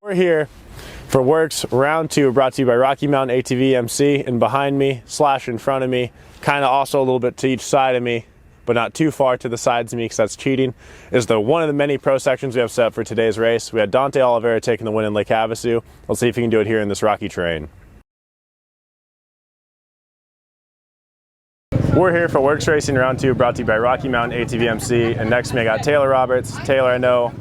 We're here for WORCS Round 2, brought to you by Rocky Mountain ATV MC, and behind me, slash in front of me, kind of also a little bit to each side of me, but not too far to the sides of me because that's cheating, is one of the many pro sections we have set up for today's race. We had Dante Oliveira taking the win in Lake Havasu. Let's see if he can do it here in this rocky terrain. We're here for WORCS Racing Round 2, brought to you by Rocky Mountain ATV MC, and next to me I got Taylor Roberts. Taylor, I know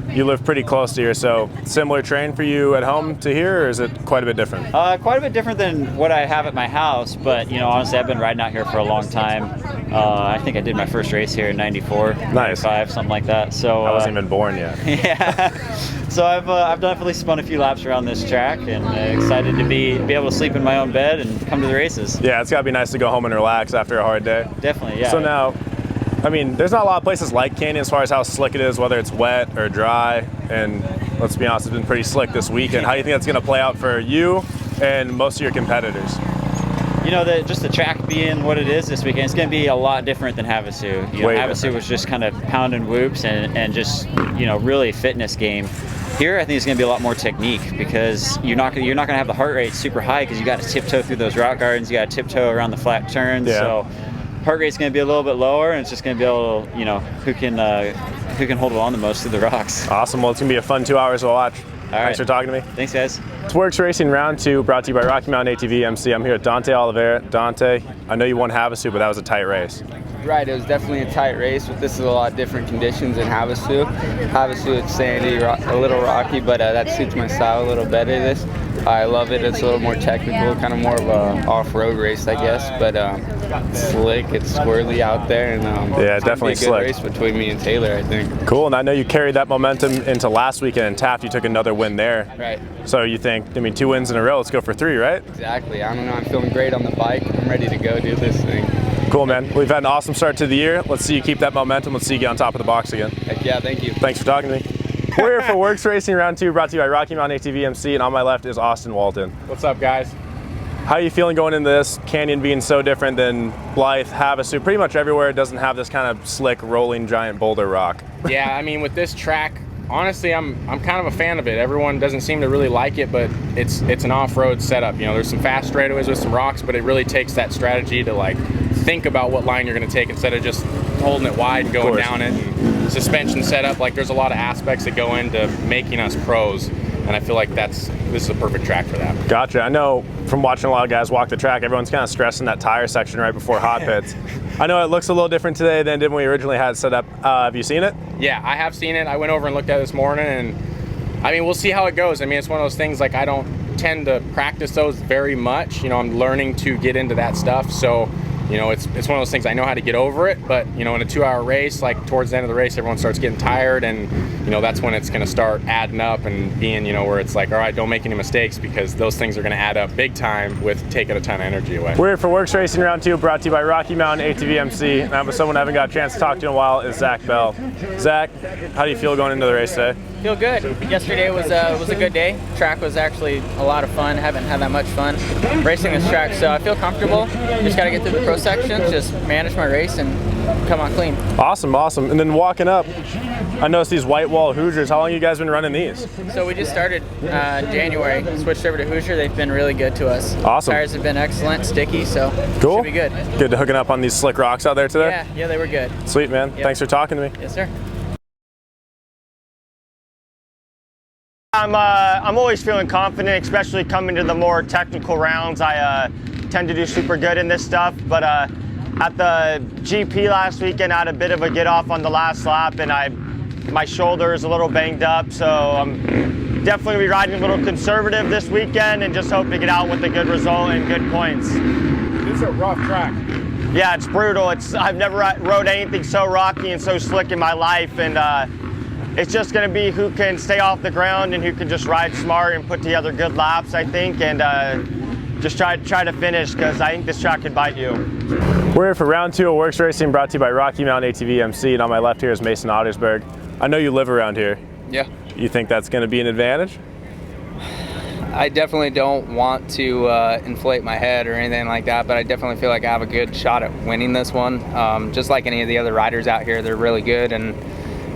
you live pretty close to here, so similar terrain for you at home to here, or is it quite a bit different? Quite a bit different than what I have at my house, but honestly, I've been riding out here for a long time. I think I did my first race here in '94, nice. 95, something like that. So I wasn't even born yet. Yeah. So I've definitely spun a few laps around this track, and excited to be able to sleep in my own bed and come to the races. Yeah, it's gotta be nice to go home and relax after a hard day. Definitely, yeah. So now, I mean, there's not a lot of places like Canyon as far as how slick it is, whether it's wet or dry, and let's be honest, it's been pretty slick this weekend. How do you think that's going to play out for you and most of your competitors? Just the track being what it is this weekend, it's going to be a lot different than Havasu. Havasu was just kind of pounding whoops and just, really fitness game. Here, I think it's going to be a lot more technique because you're not going to have the heart rate super high because you got to tiptoe through those rock gardens, you got to tiptoe around the flat turns. Yeah. So heart rate's going to be a little bit lower, and it's just going to be able to, who can hold it on the most through the rocks. Awesome. Well, it's going to be a fun 2 hours to watch. All right. Thanks for talking to me. Thanks, guys. It's WORCS Racing Round 2, brought to you by Rocky Mountain ATV MC. I'm here with Dante Oliveira. Dante, I know you won Havasu, but that was a tight race. Right, it was definitely a tight race, but this is a lot different conditions than Havasu. Havasu, it's sandy, a little rocky, but that suits my style a little better. I love it. It's a little more technical, kind of more of a off-road race, I guess, but it's slick, it's swirly out there, and yeah, definitely a good slick race between me and Taylor, I think. Cool, and I know you carried that momentum into last weekend in Taft. You took another win there. Right. So you think, 2 wins in a row, let's go for 3, right? Exactly. I don't know, I'm feeling great on the bike. I'm ready to go do this thing. Cool, man. We've had an awesome start to the year. Let's see you keep that momentum. Let's see you get on top of the box again. Heck yeah, thank you. Thanks for talking to me. We're here for WORCS Racing Round 2, brought to you by Rocky Mountain ATV MC, and on my left is Austin Walton. What's up, guys? How are you feeling going into this? Canyon being so different than Blythe, Havasu, pretty much everywhere it doesn't have this kind of slick, rolling, giant boulder rock. Yeah, I mean, with this track, honestly, I'm kind of a fan of it. Everyone doesn't seem to really like it, but it's an off-road setup. There's some fast straightaways with some rocks, but it really takes that strategy to think about what line you're going to take instead of just holding it wide and going down it. And suspension setup, there's a lot of aspects that go into making us pros, and I feel like this is a perfect track for that. Gotcha. I know from watching a lot of guys walk the track, everyone's kind of stressing that tire section right before hot pits. I know it looks a little different today than when we originally had it set up. Have you seen it? Yeah, I have seen it. I went over and looked at it this morning, and I mean, we'll see how it goes. I mean, it's one of those things, I don't tend to practice those very much. I'm learning to get into that stuff, so it's one of those things I know how to get over it, but in a 2-hour race, towards the end of the race, everyone starts getting tired, and that's when it's going to start adding up and being where it's all right, don't make any mistakes, because those things are going to add up big time with taking a ton of energy away. We're here for WORCS Racing Round 2, brought to you by Rocky Mountain ATV MC, and I'm with someone I haven't got a chance to talk to in a while, is Zach Bell. Zach, how do you feel going into the race today? Feel good. Yesterday was a good day. Track was actually a lot of fun. Haven't had that much fun racing this track, so I feel comfortable. Just got to get through the pro sections, just manage my race, and come on clean. Awesome. And then walking up, I noticed these white wall Hoosiers. How long have you guys been running these? So we just started in January. Switched over to Hoosier. They've been really good to us. Awesome. Tires have been excellent, sticky, so cool. Should be good. Good to hooking up on these slick rocks out there today? Yeah, they were good. Sweet, man. Yep. Thanks for talking to me. Yes, sir. I'm always feeling confident, especially coming to the more technical rounds. I tend to do super good in this stuff, but at the GP last weekend, I had a bit of a get off on the last lap, and my shoulder is a little banged up, so I'm definitely be riding a little conservative this weekend and just hope to get out with a good result and good points. It's a rough track. Yeah, it's brutal. I've never rode anything so rocky and so slick in my life, and it's just going to be who can stay off the ground and who can just ride smart and put together good laps, I think, and just try to finish, because I think this track could bite you. We're here for Round 2 of WORCS Racing, brought to you by Rocky Mountain ATV MC, and on my left here is Mason Ottersberg. I know you live around here. Yeah. You think that's going to be an advantage? I definitely don't want to inflate my head or anything like that, but I definitely feel like I have a good shot at winning this one. Just like any of the other riders out here, they're really good, and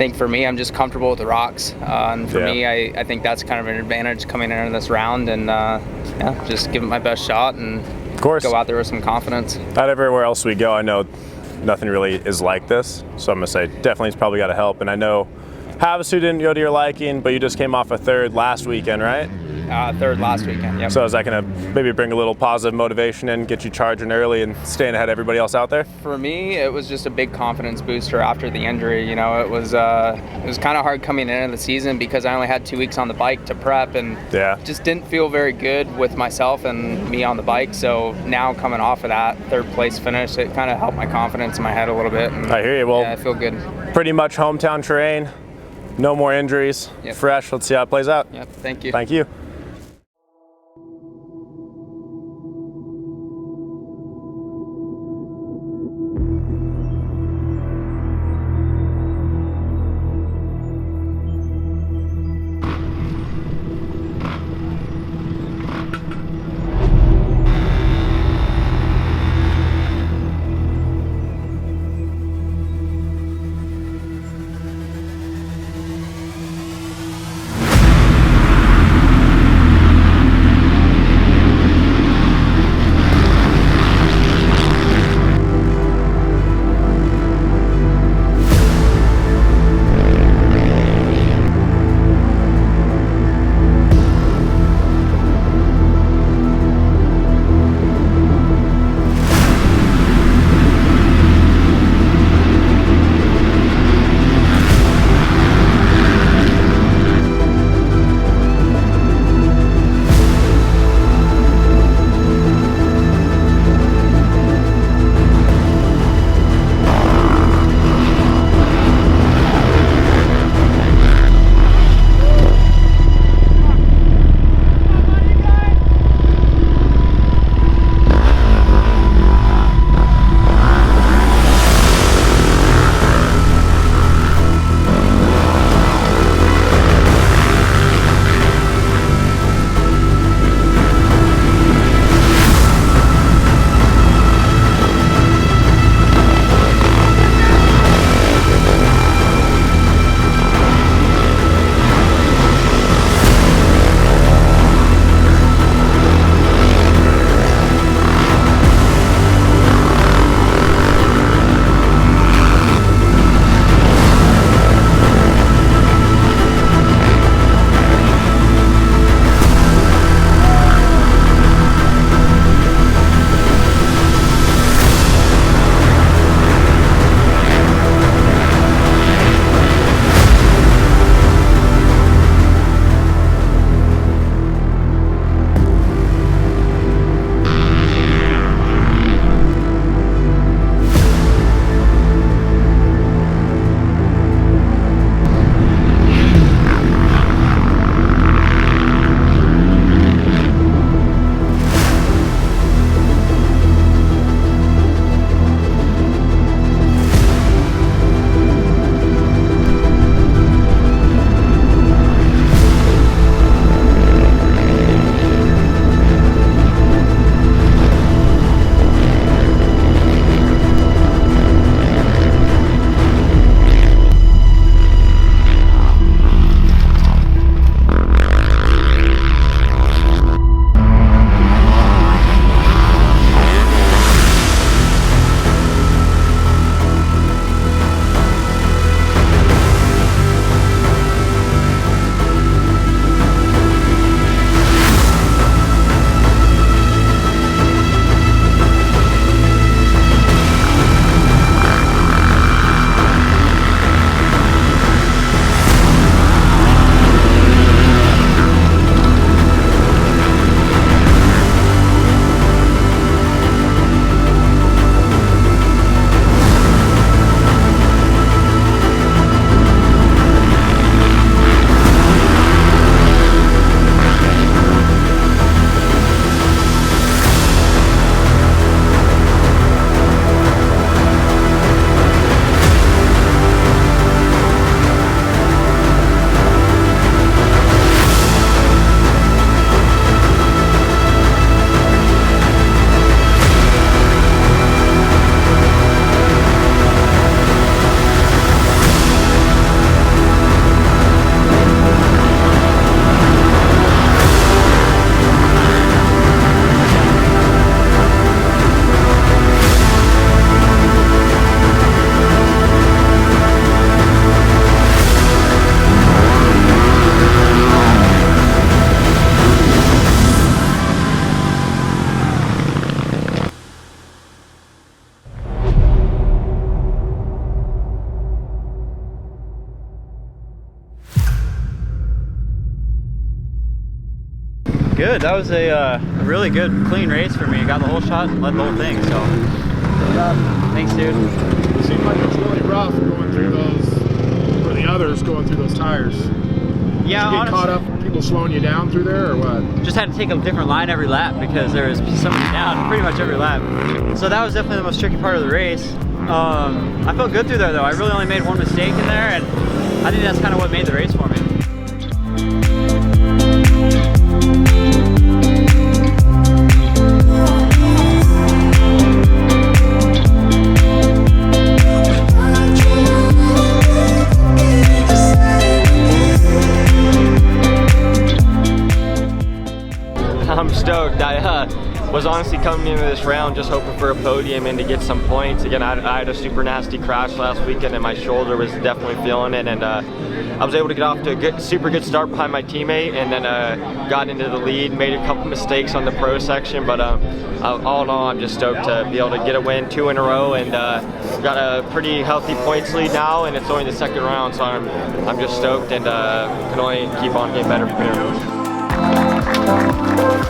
think for me, I'm just comfortable with the rocks. And for me, I think that's kind of an advantage coming into this round, and yeah, just give it my best shot and of course, go out there with some confidence. Out everywhere else we go, I know nothing really is like this. So I'm going to say definitely it's probably got to help. And I know Havasu didn't go to your liking, but you just came off a third last weekend, right? Third last weekend, yep. So is that going to maybe bring a little positive motivation and get you charging early and staying ahead of everybody else out there? For me, it was just a big confidence booster after the injury. You know, it was kind of hard coming into the season because I only had 2 weeks on the bike to prep, and just didn't feel very good with myself and me on the bike. So now coming off of that third place finish, it kind of helped my confidence in my head a little bit. And, I hear you. Well, yeah, I feel good. Pretty much hometown terrain, no more injuries, fresh. Let's see how it plays out. Yep, thank you. Thank you. good. That was a really good, clean race for me. Got the whole shot and led the whole thing, so. Thanks, dude. It seemed like it's really rough going through those, for the others going through those tires. Yeah, Did you get caught up, people slowing you down through there, or what? Just had to take a different line every lap because there was somebody down pretty much every lap. So that was definitely the most tricky part of the race. I felt good through there though. I really only made one mistake in there, and I think that's kind of what made the race for me. I'm stoked. I was honestly coming into this round just hoping for a podium and to get some points. Again, I had a super nasty crash last weekend and my shoulder was definitely feeling it, and I was able to get off to a super good start behind my teammate, and then got into the lead, made a couple mistakes on the pro section, but all in all, I'm just stoked to be able to get a win 2 in a row, and got a pretty healthy points lead now, and it's only the second round, so I'm just stoked, and can only keep on getting better from here.